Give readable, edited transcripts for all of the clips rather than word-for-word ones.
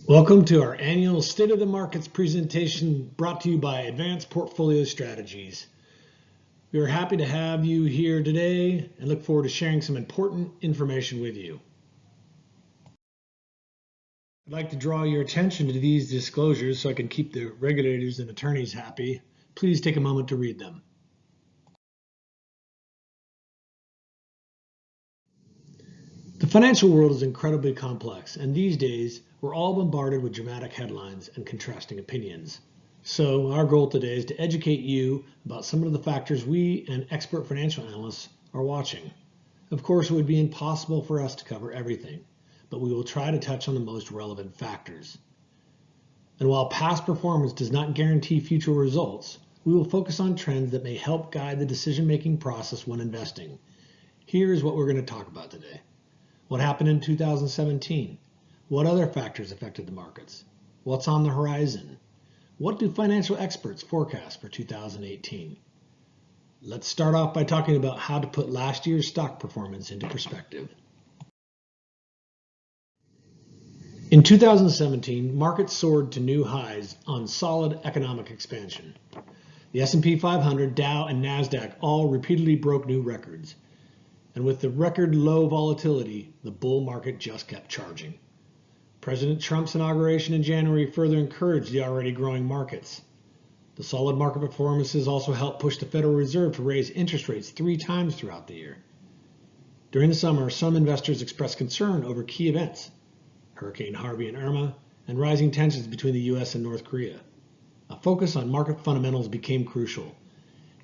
Welcome to our annual State of the Markets presentation brought to you by Advanced Portfolio Strategies. We are happy to have you here today and look forward to sharing some important information with you. I'd like to draw your attention to these disclosures so I can keep the regulators and attorneys happy. Please take a moment to read them. The financial world is incredibly complex, and these days we're all bombarded with dramatic headlines and contrasting opinions. So our goal today is to educate you about some of the factors we and expert financial analysts are watching. Of course, it would be impossible for us to cover everything, but we will try to touch on the most relevant factors. And while past performance does not guarantee future results, we will focus on trends that may help guide the decision-making process when investing. Here is what we're going to talk about today. What happened in 2017? What other factors affected the markets? What's on the horizon? What do financial experts forecast for 2018? Let's start off by talking about how to put last year's stock performance into perspective. In 2017, markets soared to new highs on solid economic expansion. The S&P 500, Dow, and NASDAQ all repeatedly broke new records. And with the record low volatility, the bull market just kept charging. President Trump's inauguration in January further encouraged the already growing markets. The solid market performances also helped push the Federal Reserve to raise interest rates 3 times throughout the year. During the summer, some investors expressed concern over key events, Hurricane Harvey and Irma, and rising tensions between the U.S. and North Korea. A focus on market fundamentals became crucial.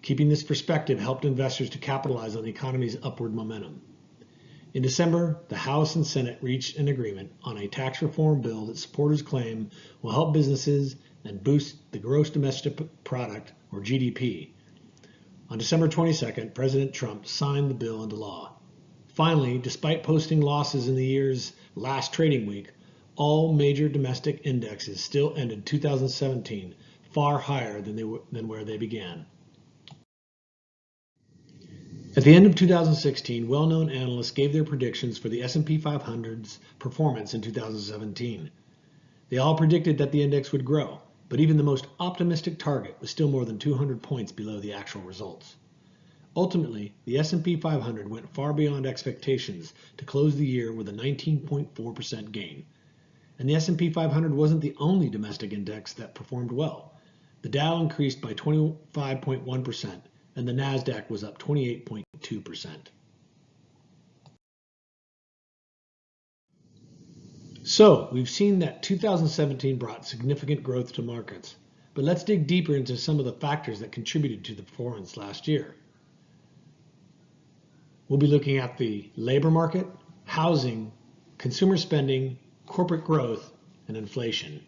Keeping this perspective helped investors to capitalize on the economy's upward momentum. In December, the House and Senate reached an agreement on a tax reform bill that supporters claim will help businesses and boost the gross domestic product, or GDP. On December 22nd, President Trump signed the bill into law. Finally, despite posting losses in the year's last trading week, all major domestic indexes still ended 2017 far higher than where they began. At the end of 2016, well-known analysts gave their predictions for the S&P 500's performance in 2017. They all predicted that the index would grow, but even the most optimistic target was still more than 200 points below the actual results. Ultimately, the S&P 500 went far beyond expectations to close the year with a 19.4% gain. And the S&P 500 wasn't the only domestic index that performed well. The Dow increased by 25.1%. and the NASDAQ was up 28.2%. So, we've seen that 2017 brought significant growth to markets, but let's dig deeper into some of the factors that contributed to the performance last year. We'll be looking at the labor market, housing, consumer spending, corporate growth, and inflation.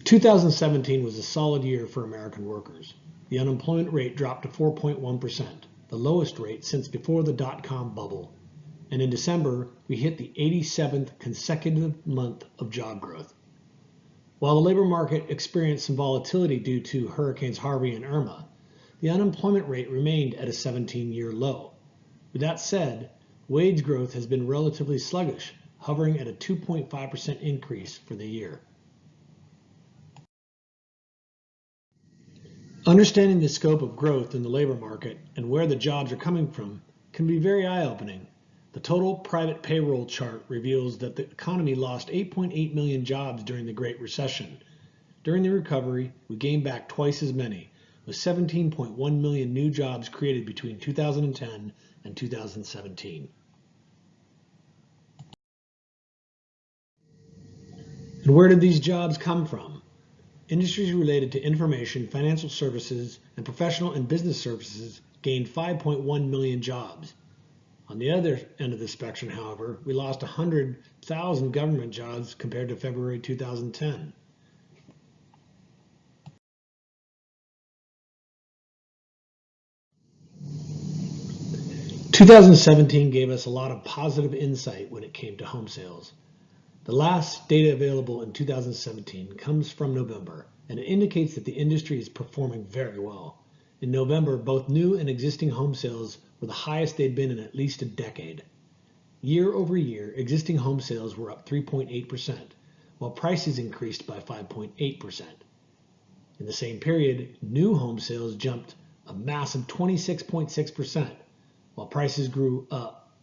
(2017) 2017 was a solid year for American workers. The unemployment rate dropped to 4.1%, the lowest rate since before the dot-com bubble. And in December, we hit the 87th consecutive month of job growth. While the labor market experienced some volatility due to Hurricanes Harvey and Irma, the unemployment rate remained at a 17-year low. With that said, wage growth has been relatively sluggish, hovering at a 2.5% increase for the year. Understanding the scope of growth in the labor market and where the jobs are coming from can be very eye-opening. The total private payroll chart reveals that the economy lost 8.8 million jobs during the Great Recession. During the recovery, we gained back twice as many, with 17.1 million new jobs created between 2010 and 2017. And where did these jobs come from? Industries related to information, financial services, and professional and business services gained 5.1 million jobs. On the other end of the spectrum, however, we lost 100,000 government jobs compared to February 2010. (2017) gave us a lot of positive insight when it came to home sales. The last data available in 2017 comes from November, and it indicates that the industry is performing very well. In November, both new and existing home sales were the highest they'd been in at least a decade. Year over year, existing home sales were up 3.8%, while prices increased by 5.8%. In the same period, new home sales jumped a massive 26.6%, while prices grew up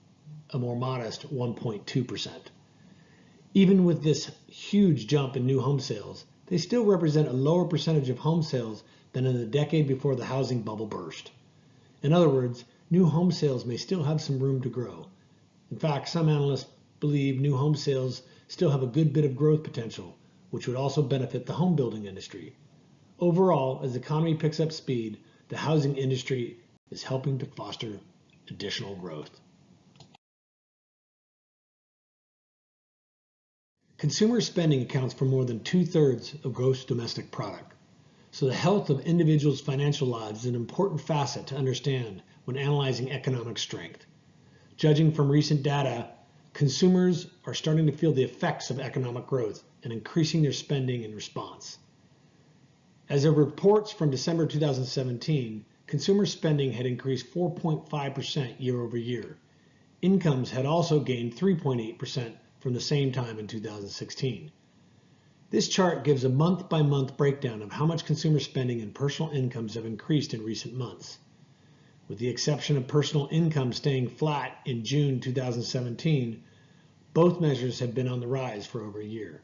a more modest 1.2%. Even with this huge jump in new home sales, they still represent a lower percentage of home sales than in the decade before the housing bubble burst. In other words, new home sales may still have some room to grow. In fact, some analysts believe new home sales still have a good bit of growth potential, which would also benefit the home building industry. Overall, as the economy picks up speed, the housing industry is helping to foster additional growth. Consumer spending accounts for more than 2/3 of gross domestic product. So the health of individuals' financial lives is an important facet to understand when analyzing economic strength. Judging from recent data, consumers are starting to feel the effects of economic growth and increasing their spending in response. As of reports from December 2017, consumer spending had increased 4.5% year over year. Incomes had also gained 3.8% from the same time in 2016. This chart gives a month-by-month breakdown of how much consumer spending and personal incomes have increased in recent months. With the exception of personal income staying flat in June 2017, both measures have been on the rise for over a year.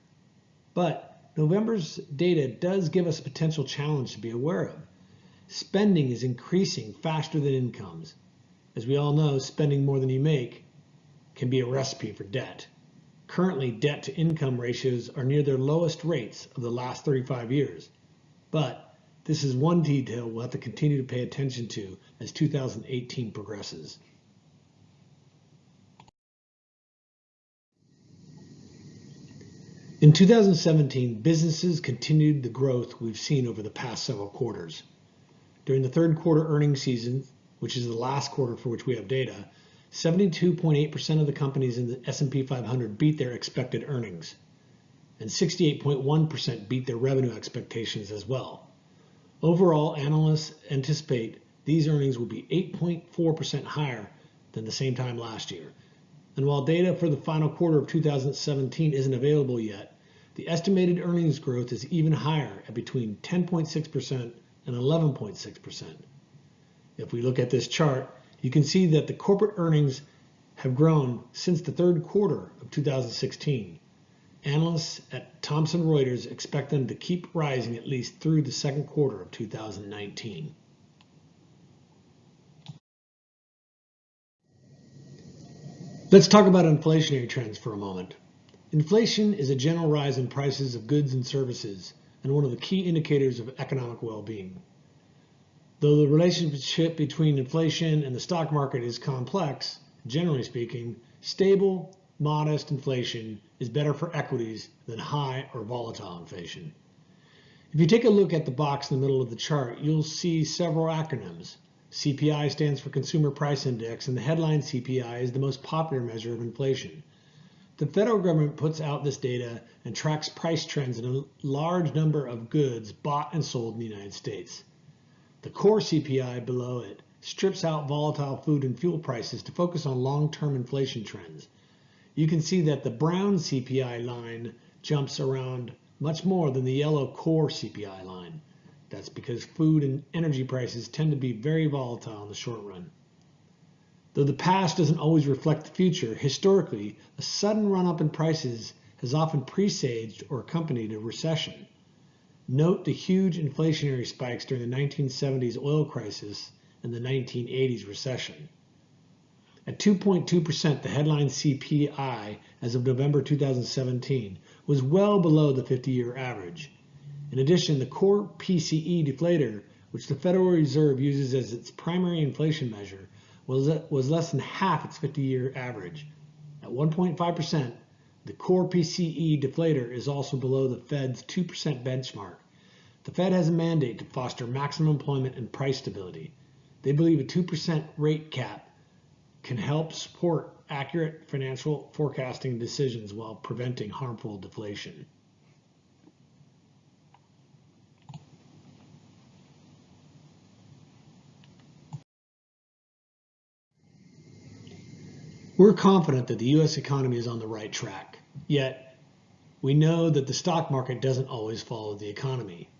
But November's data does give us a potential challenge to be aware of. Spending is increasing faster than incomes. As we all know, spending more than you make can be a recipe for debt. Currently, debt to income ratios are near their lowest rates of the last 35 years. But this is one detail we'll have to continue to pay attention to as 2018 progresses. In 2017, businesses continued the growth we've seen over the past several quarters. During the third quarter earnings season, which is the last quarter for which we have data, 72.8% of the companies in the S&P 500 beat their expected earnings, and 68.1% beat their revenue expectations as well. Overall, analysts anticipate these earnings will be 8.4% higher than the same time last year. And while data for the final quarter of 2017 isn't available yet, the estimated earnings growth is even higher at between 10.6% and 11.6%. If we look at this chart, you can see that the corporate earnings have grown since the third quarter of 2016. Analysts at Thomson Reuters expect them to keep rising at least through the second quarter of 2019. Let's talk about inflationary trends for a moment. Inflation is a general rise in prices of goods and services and one of the key indicators of economic well-being. Though the relationship between inflation and the stock market is complex, generally speaking, stable, modest inflation is better for equities than high or volatile inflation. If you take a look at the box in the middle of the chart, you'll see several acronyms. CPI stands for Consumer Price Index, and the headline CPI is the most popular measure of inflation. The federal government puts out this data and tracks price trends in a large number of goods bought and sold in the United States. The core CPI below it strips out volatile food and fuel prices to focus on long-term inflation trends. You can see that the brown CPI line jumps around much more than the yellow core CPI line. That's because food and energy prices tend to be very volatile in the short run. Though the past doesn't always reflect the future, historically, a sudden run-up in prices has often presaged or accompanied a recession. Note the huge inflationary spikes during the 1970s oil crisis and the 1980s recession. At 2.2%, the headline CPI as of November 2017 was well below the 50-year average. In addition, the core PCE deflator, which the Federal Reserve uses as its primary inflation measure, was less than half its 50-year average. At 1.5%, the core PCE deflator is also below the Fed's 2% benchmark. The Fed has a mandate to foster maximum employment and price stability. They believe a 2% rate cap can help support accurate financial forecasting decisions while preventing harmful deflation. We're confident that the U.S. economy is on the right track, yet we know that the stock market doesn't always follow the economy.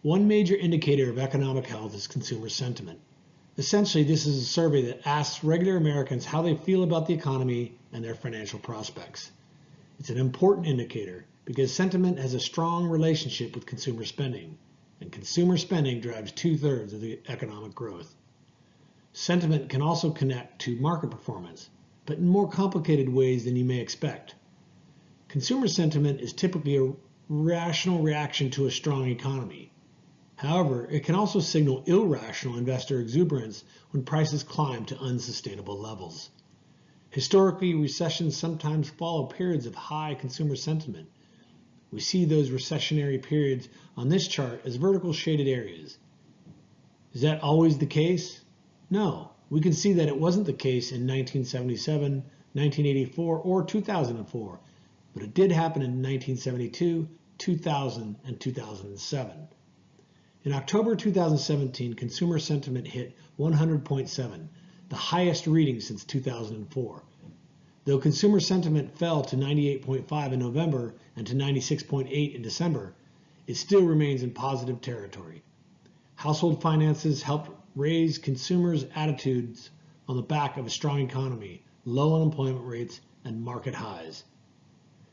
One major indicator of economic health is consumer sentiment. Essentially, this is a survey that asks regular Americans how they feel about the economy and their financial prospects. It's an important indicator because sentiment has a strong relationship with consumer spending, and consumer spending drives 2/3 of the economic growth. Sentiment can also connect to market performance, but in more complicated ways than you may expect. Consumer sentiment is typically a rational reaction to a strong economy. However, it can also signal irrational investor exuberance when prices climb to unsustainable levels. Historically, recessions sometimes follow periods of high consumer sentiment. We see those recessionary periods on this chart as vertical shaded areas. Is that always the case? No. We can see that it wasn't the case in 1977, 1984, or 2004, but it did happen in 1972, 2000, and 2007. In October 2017, consumer sentiment hit 100.7, the highest reading since 2004. Though consumer sentiment fell to 98.5 in November and to 96.8 in December, it still remains in positive territory. Household finances helped raise consumers' attitudes on the back of a strong economy, low unemployment rates, and market highs.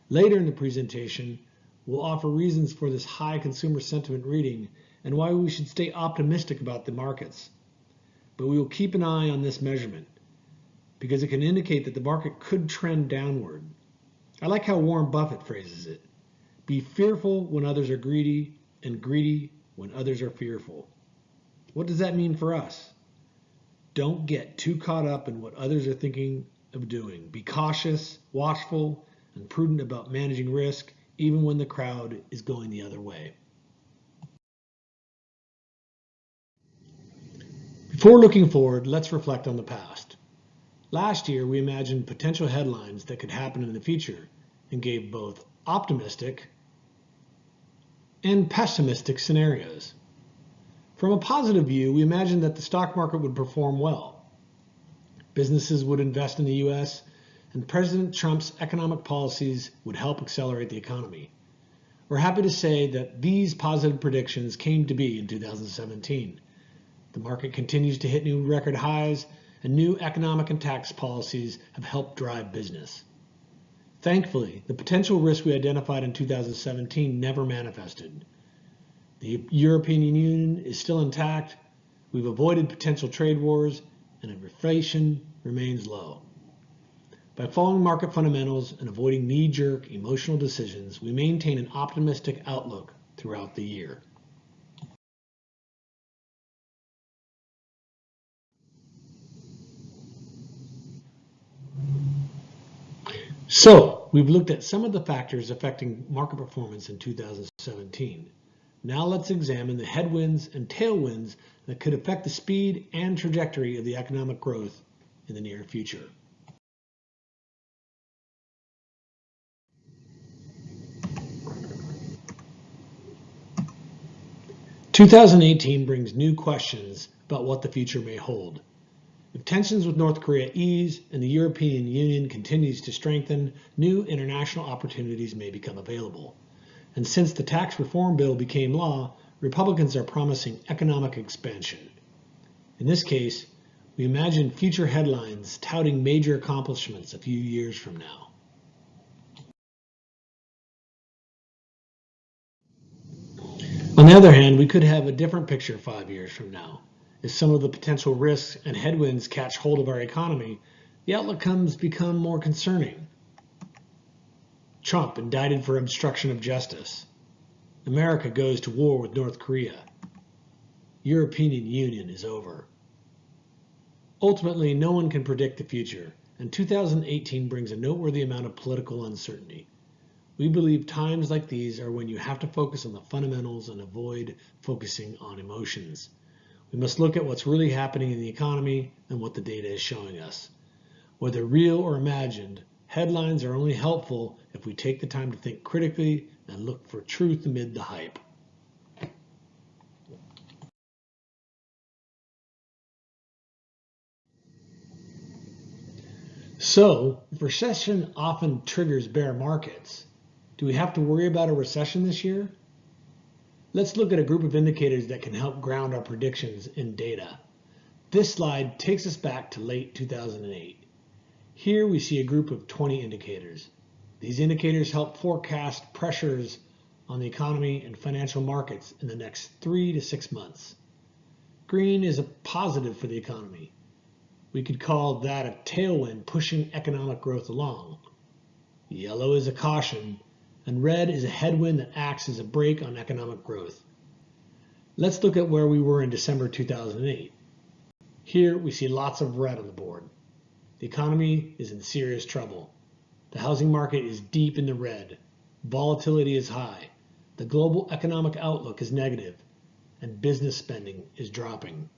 Later in the presentation, we'll offer reasons for this high consumer sentiment reading and why we should stay optimistic about the markets. But we will keep an eye on this measurement because it can indicate that the market could trend downward. I like how Warren Buffett phrases it. Be fearful when others are greedy, and greedy when others are fearful. What does that mean for us? Don't get too caught up in what others are thinking of doing. Be cautious, watchful, and prudent about managing risk, even when the crowd is going the other way. Before looking forward, let's reflect on the past. Last year, we imagined potential headlines that could happen in the future and gave both optimistic and pessimistic scenarios. From a positive view, we imagined that the stock market would perform well. Businesses would invest in the U.S., and President Trump's economic policies would help accelerate the economy. We're happy to say that these positive predictions came to be in 2017. The market continues to hit new record highs, and new economic and tax policies have helped drive business. Thankfully, the potential risk we identified in 2017 never manifested. The European Union is still intact, we've avoided potential trade wars, and inflation remains low. By following market fundamentals and avoiding knee-jerk emotional decisions, we maintain an optimistic outlook throughout the year. So, we've looked at some of the factors affecting market performance in 2017. Now let's examine the headwinds and tailwinds that could affect the speed and trajectory of the economic growth in the near future. "2018 brings new questions about what the future may hold. If tensions with North Korea ease and the European Union continues to strengthen, new international opportunities may become available. And since the tax reform bill became law, Republicans are promising economic expansion. In this case, we imagine future headlines touting major accomplishments a few years from now. On the other hand, we could have a different picture 5 years from now. If some of the potential risks and headwinds catch hold of our economy, the outlook become more concerning. Trump indicted for obstruction of justice. America goes to war with North Korea. European Union is over. Ultimately, no one can predict the future, and 2018 brings a noteworthy amount of political uncertainty. We believe times like these are when you have to focus on the fundamentals and avoid focusing on emotions. We must look at what's really happening in the economy and what the data is showing us. Whether real or imagined, headlines are only helpful if we take the time to think critically and look for truth amid the hype. So, if recession often triggers bear markets, do we have to worry about a recession this year? Let's look at a group of indicators that can help ground our predictions in data. This slide takes us back to late 2008. Here we see a group of 20 indicators. These indicators help forecast pressures on the economy and financial markets in the next 3 to 6 months. Green is a positive for the economy. We could call that a tailwind pushing economic growth along. Yellow is a caution, and red is a headwind that acts as a brake on economic growth. Let's look at where we were in December 2008. Here we see lots of red on the board. The economy is in serious trouble. The housing market is deep in the red. Volatility is high. The global economic outlook is negative, and business spending is dropping.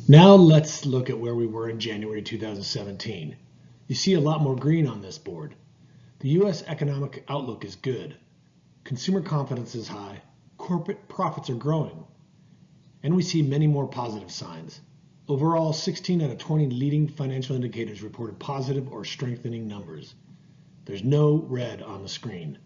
Now let's look at where we were in January 2017. You see a lot more green on this board. The U.S. economic outlook is good. Consumer confidence is high. Corporate profits are growing. And we see many more positive signs. Overall, 16 out of 20 leading financial indicators reported positive or strengthening numbers. There's no red on the screen.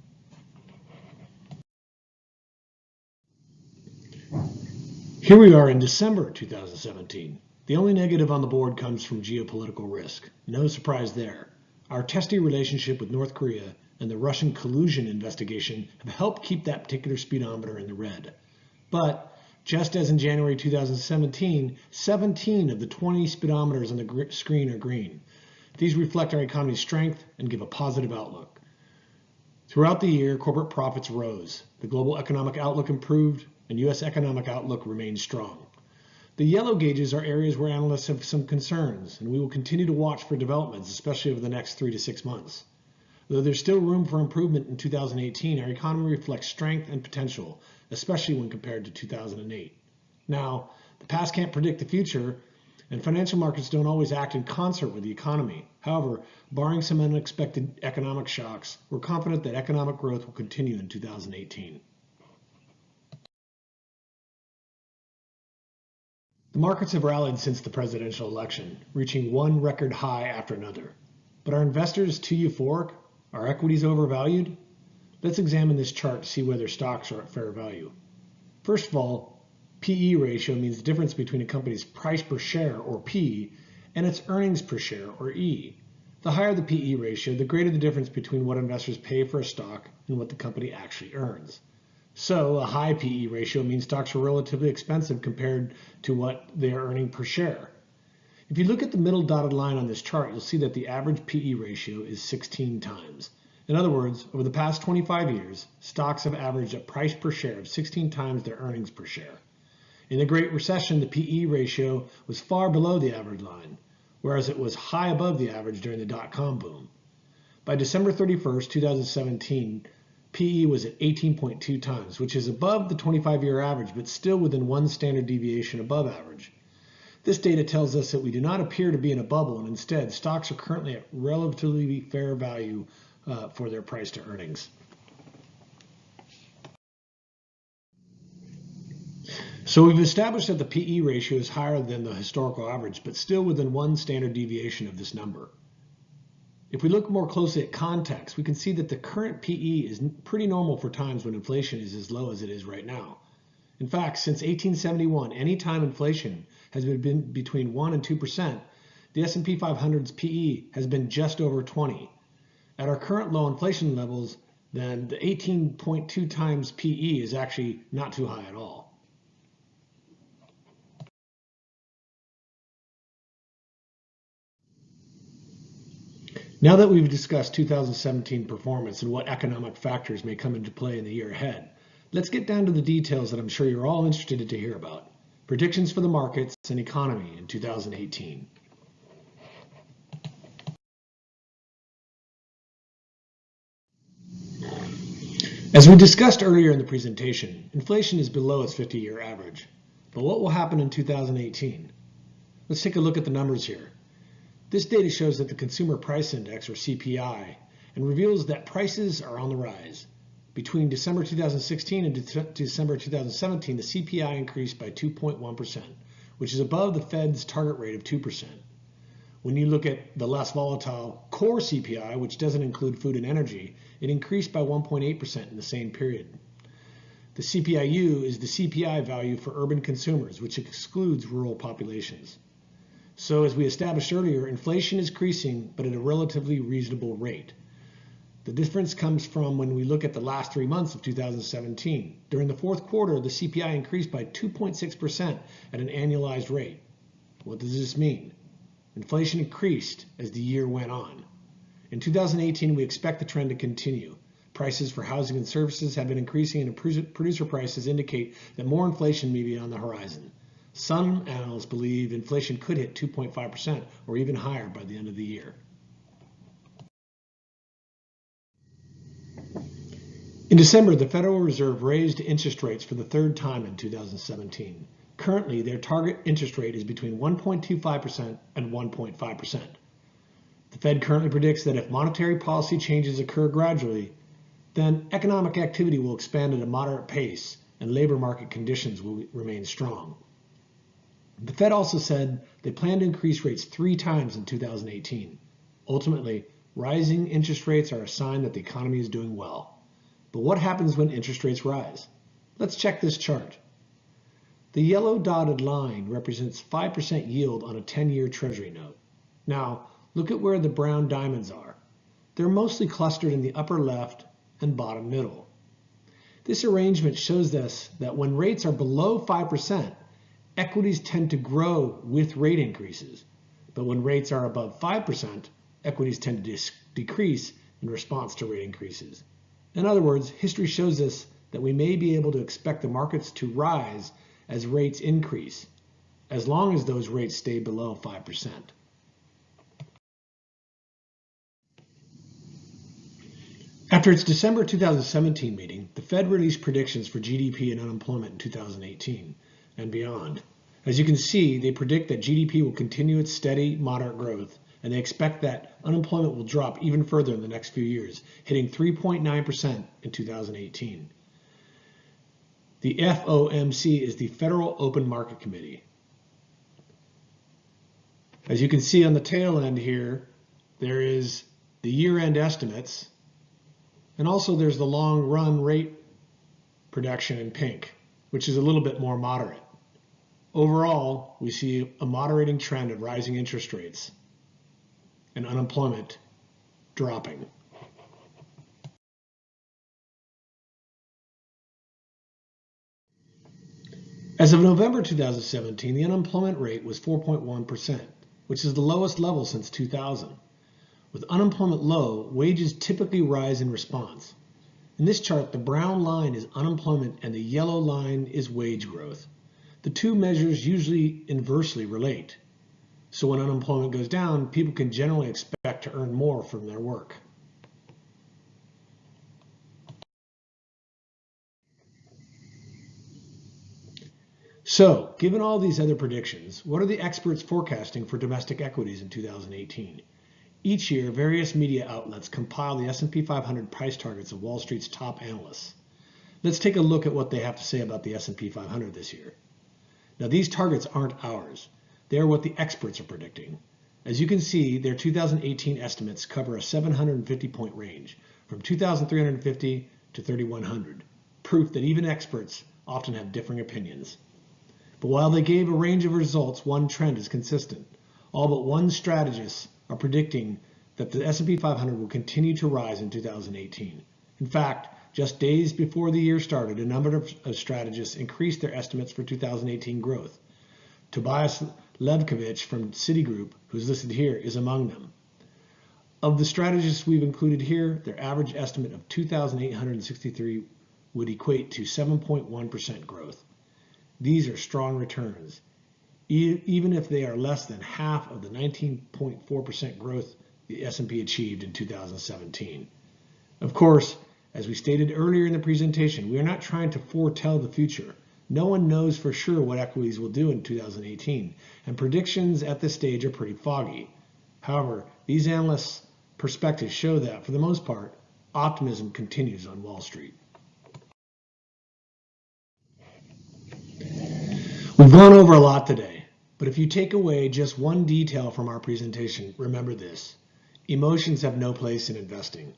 Here we are in December 2017. The only negative on the board comes from geopolitical risk. No surprise there. Our testy relationship with North Korea and the Russian collusion investigation have helped keep that particular speedometer in the red. But just as in January 2017, 17 of the 20 speedometers on the screen are green. These reflect our economy's strength and give a positive outlook. Throughout the year, corporate profits rose. The global economic outlook improved, and U.S. economic outlook remains strong. The yellow gauges are areas where analysts have some concerns, and we will continue to watch for developments, especially over the next 3 to 6 months. Though there's still room for improvement in 2018, our economy reflects strength and potential, especially when compared to 2008. Now, the past can't predict the future, and financial markets don't always act in concert with the economy. However, barring some unexpected economic shocks, we're confident that economic growth will continue in 2018. The markets have rallied since the presidential election, reaching one record high after another. But are investors too euphoric? Are equities overvalued? Let's examine this chart to see whether stocks are at fair value. First of all, PE ratio means the difference between a company's price per share, or P, and its earnings per share, or E. The higher the PE ratio, the greater the difference between what investors pay for a stock and what the company actually earns. So a high PE ratio means stocks are relatively expensive compared to what they are earning per share. If you look at the middle dotted line on this chart, you'll see that the average PE ratio is 16 times. In other words, over the past 25 years, stocks have averaged a price per share of 16 times their earnings per share. In the Great Recession, the PE ratio was far below the average line, whereas it was high above the average during the dot-com boom. By December 31st, 2017, PE was at 18.2 times, which is above the 25-year average, but still within one standard deviation above average. This data tells us that we do not appear to be in a bubble, and instead, stocks are currently at relatively fair value for their price to earnings. So we've established that the PE ratio is higher than the historical average, but still within one standard deviation of this number. If we look more closely at context, we can see that the current PE is pretty normal for times when inflation is as low as it is right now. In fact, since 1871, any time inflation has been between 1% and 2%, the S&P 500's PE has been just over 20. At our current low inflation levels, then the 18.2 times PE is actually not too high at all. Now that we've discussed 2017 performance and what economic factors may come into play in the year ahead, let's get down to the details that I'm sure you're all interested to hear about. Predictions for the markets and economy in 2018. As we discussed earlier in the presentation, inflation is below its 50-year average. But what will happen in 2018? Let's take a look at the numbers here. This data shows that the Consumer Price Index, or CPI, and reveals that prices are on the rise. Between December 2016 and December 2017, the CPI increased by 2.1%, which is above the Fed's target rate of 2%. When you look at the less volatile core CPI, which doesn't include food and energy, it increased by 1.8% in the same period. The CPIU is the CPI value for urban consumers, which excludes rural populations. So as we established earlier, inflation is increasing, but at a relatively reasonable rate. The difference comes from when we look at the last 3 months of 2017. During the fourth quarter, the CPI increased by 2.6% at an annualized rate. What does this mean? Inflation increased as the year went on. In 2018, we expect the trend to continue. Prices for housing and services have been increasing, and producer prices indicate that more inflation may be on the horizon. Some analysts believe inflation could hit 2.5% or even higher by the end of the year. In December, the Federal Reserve raised interest rates for the third time in 2017. Currently, their target interest rate is between 1.25% and 1.5%. The Fed currently predicts that if monetary policy changes occur gradually, then economic activity will expand at a moderate pace and labor market conditions will remain strong. The Fed also said they plan to increase rates 3 times in 2018. Ultimately, rising interest rates are a sign that the economy is doing well. But what happens when interest rates rise? Let's check this chart. The yellow dotted line represents 5% yield on a 10-year Treasury note. Now, look at where the brown diamonds are. They're mostly clustered in the upper left and bottom middle. This arrangement shows us that when rates are below 5%, equities tend to grow with rate increases. But when rates are above 5%, equities tend to decrease in response to rate increases. In other words, history shows us that we may be able to expect the markets to rise as rates increase, as long as those rates stay below 5%. After its December 2017 meeting, the Fed released predictions for GDP and unemployment in 2018 and beyond. As you can see, they predict that GDP will continue its steady, moderate growth, and they expect that unemployment will drop even further in the next few years, hitting 3.9% in 2018. The FOMC is the Federal Open Market Committee. As you can see on the tail end here, there is the year-end estimates, and also there's the long-run rate projection in pink, which is a little bit more moderate. Overall, we see a moderating trend of rising interest rates and unemployment dropping. As of November 2017, the unemployment rate was 4.1%, which is the lowest level since 2000. With unemployment low, wages typically rise in response. In this chart, the brown line is unemployment and the yellow line is wage growth. The two measures usually inversely relate. So when unemployment goes down, people can generally expect to earn more from their work. So, given all these other predictions, what are the experts forecasting for domestic equities in 2018? Each year, various media outlets compile the S&P 500 price targets of Wall Street's top analysts. Let's take a look at what they have to say about the S&P 500 this year. Now, these targets aren't ours. They are what the experts are predicting. As you can see, their 2018 estimates cover a 750-point range, from 2,350 to 3,100, proof that even experts often have differing opinions. But while they gave a range of results, one trend is consistent. All but one strategist are predicting that the S&P 500 will continue to rise in 2018. In fact, just days before the year started, a number of strategists increased their estimates for 2018 growth. Tobias Levkovich from Citigroup, who's listed here, is among them. Of the strategists we've included here, their average estimate of 2,863 would equate to 7.1% growth. These are strong returns, even if they are less than half of the 19.4% growth the S&P achieved in 2017. Of course, as we stated earlier in the presentation, we are not trying to foretell the future. No one knows for sure what equities will do in 2018, and predictions at this stage are pretty foggy. However, these analysts' perspectives show that, for the most part, optimism continues on Wall Street. We've gone over a lot today. But if you take away just one detail from our presentation, remember this: emotions have no place in investing.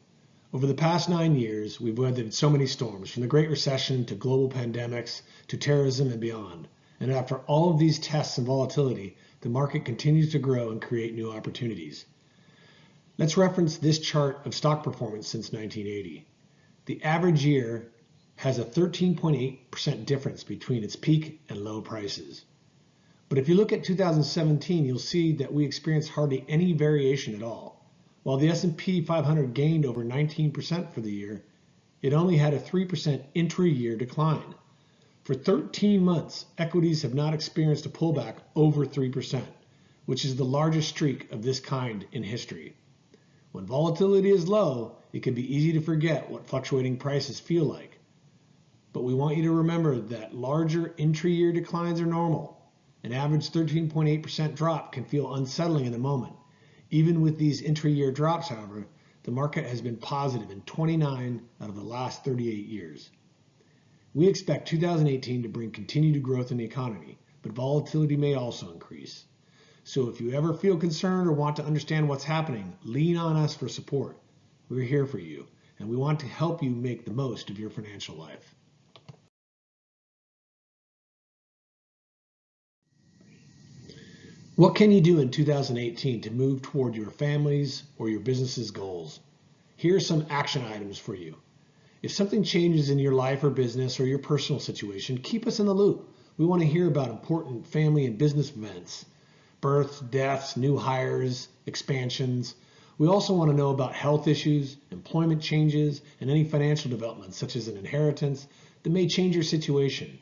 Over the past 9 years, we've weathered so many storms, from the Great Recession to global pandemics to terrorism and beyond. And after all of these tests and volatility, the market continues to grow and create new opportunities. Let's reference this chart of stock performance since 1980. The average year has a 13.8% difference between its peak and low prices. But if you look at 2017, you'll see that we experienced hardly any variation at all. While the S&P 500 gained over 19% for the year, it only had a 3% intra-year decline. For 13 months, equities have not experienced a pullback over 3%, which is the largest streak of this kind in history. When volatility is low, it can be easy to forget what fluctuating prices feel like. But we want you to remember that larger intra-year declines are normal. An average 13.8% drop can feel unsettling in the moment. Even with these intra-year drops, however, the market has been positive in 29 out of the last 38 years. We expect 2018 to bring continued growth in the economy, but volatility may also increase. So if you ever feel concerned or want to understand what's happening, lean on us for support. We're here for you, and we want to help you make the most of your financial life. What can you do in 2018 to move toward your family's or your business's goals? Here are some action items for you. If something changes in your life or business or your personal situation, keep us in the loop. We want to hear about important family and business events, births, deaths, new hires, expansions. We also want to know about health issues, employment changes, and any financial developments such as an inheritance that may change your situation.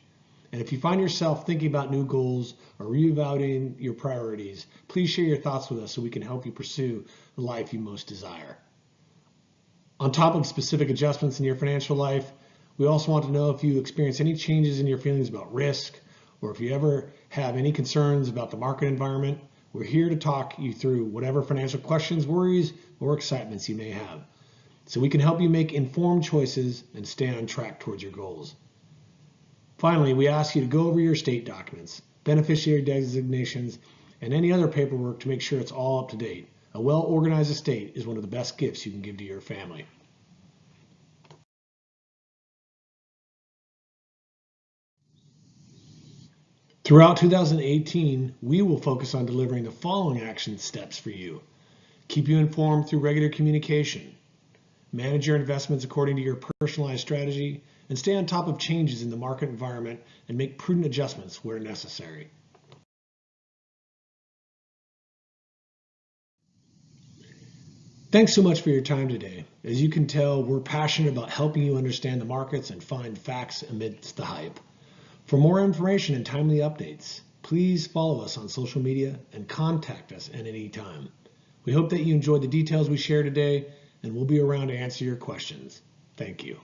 And if you find yourself thinking about new goals or reevaluating your priorities, please share your thoughts with us so we can help you pursue the life you most desire. On top of specific adjustments in your financial life, we also want to know if you experience any changes in your feelings about risk, or if you ever have any concerns about the market environment. We're here to talk you through whatever financial questions, worries, or excitements you may have, so we can help you make informed choices and stay on track towards your goals. Finally, we ask you to go over your estate documents, beneficiary designations, and any other paperwork to make sure it's all up to date. A well-organized estate is one of the best gifts you can give to your family. Throughout 2018, we will focus on delivering the following action steps for you. Keep you informed through regular communication. Manage your investments according to your personalized strategy, and stay on top of changes in the market environment and make prudent adjustments where necessary. Thanks so much for your time today. As you can tell, we're passionate about helping you understand the markets and find facts amidst the hype. For more information and timely updates, please follow us on social media and contact us at any time. We hope that you enjoyed the details we shared today, and we'll be around to answer your questions. Thank you.